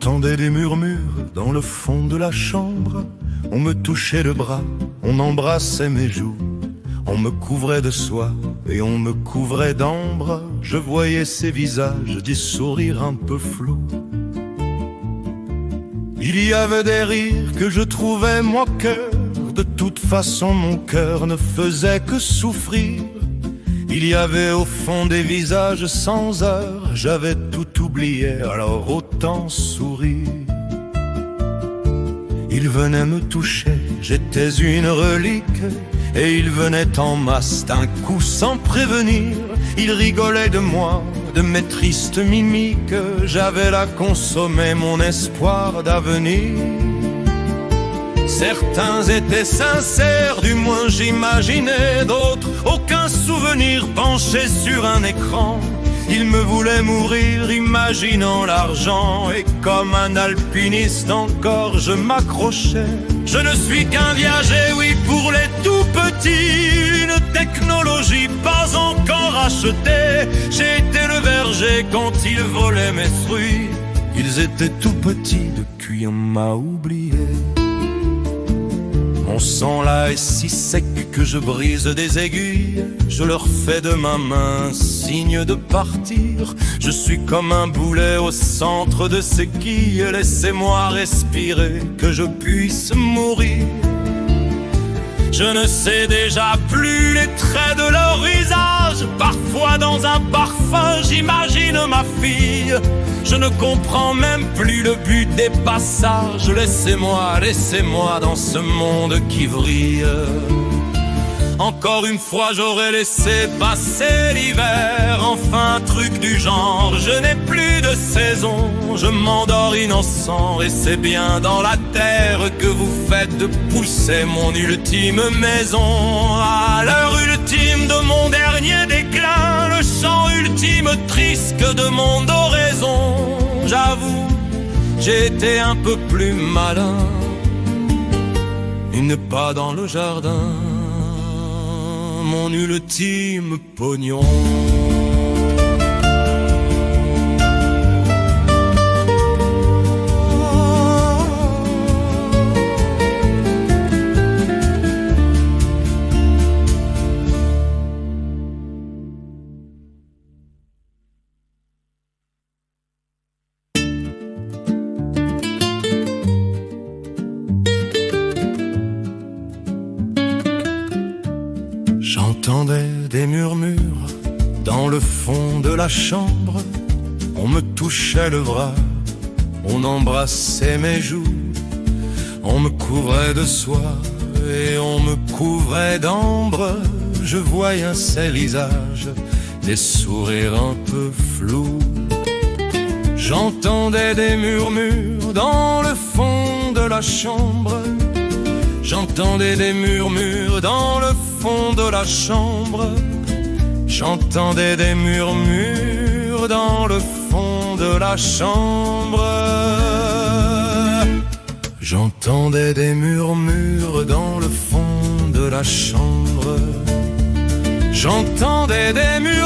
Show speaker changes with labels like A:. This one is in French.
A: J'entendais des murmures dans le fond de la chambre. On me touchait le bras, on embrassait mes joues. On me couvrait de soie et on me couvrait d'ambre. Je voyais ces visages, des sourires un peu flous. Il y avait des rires que je trouvais moqueurs. De toute façon mon cœur ne faisait que souffrir. Il y avait au fond des visages sans heure. J'avais tout oublié, alors autant sourire. Ils venaient me toucher, j'étais une relique. Et ils venaient en masse d'un coup sans prévenir. Ils rigolaient de moi, de mes tristes mimiques. J'avais là consommé mon espoir d'avenir. Certains étaient sincères, du moins j'imaginais. D'autres, aucun souvenir, penchés sur un écran. Ils me voulaient mourir, imaginant l'argent. Et comme un alpiniste encore, je m'accrochais. Je ne suis qu'un viager, oui, pour les tout petits. Une technologie pas encore achetée. J'ai été le berger quand ils volaient mes fruits. Ils étaient tout petits, depuis on m'a oublié. Mon sang là est si sec que je brise des aiguilles. Je leur fais de ma main signe de partir. Je suis comme un boulet au centre de ces quilles. Laissez-moi respirer, que je puisse mourir. Je ne sais déjà plus les traits de leur visage. Parfois dans un parfum j'imagine ma fille. Je ne comprends même plus le but des passages. Laissez-moi dans ce monde qui vrille. Encore une fois j'aurais laissé passer l'hiver. Enfin un truc du genre, je n'ai plus de saison. Je m'endors innocent et c'est bien dans la terre que vous faites de pousser mon ultime maison. À l'heure ultime de mon dernier déclin, le chant ultime triste de mon oraison. J'avoue, j'ai été un peu plus malin. Une pas dans le jardin, mon ultime pognon. J'entendais des murmures dans le fond de la chambre. On me touchait le bras, on embrassait mes joues. On me couvrait de soie et on me couvrait d'ambre. Je voyais ces visages, des sourires un peu flous. J'entendais des murmures dans le fond de la chambre. J'entendais des murmures dans le fond de la chambre. J'entendais des murmures dans le fond de la chambre. J'entendais des murmures dans le fond de la chambre. J'entendais des murmures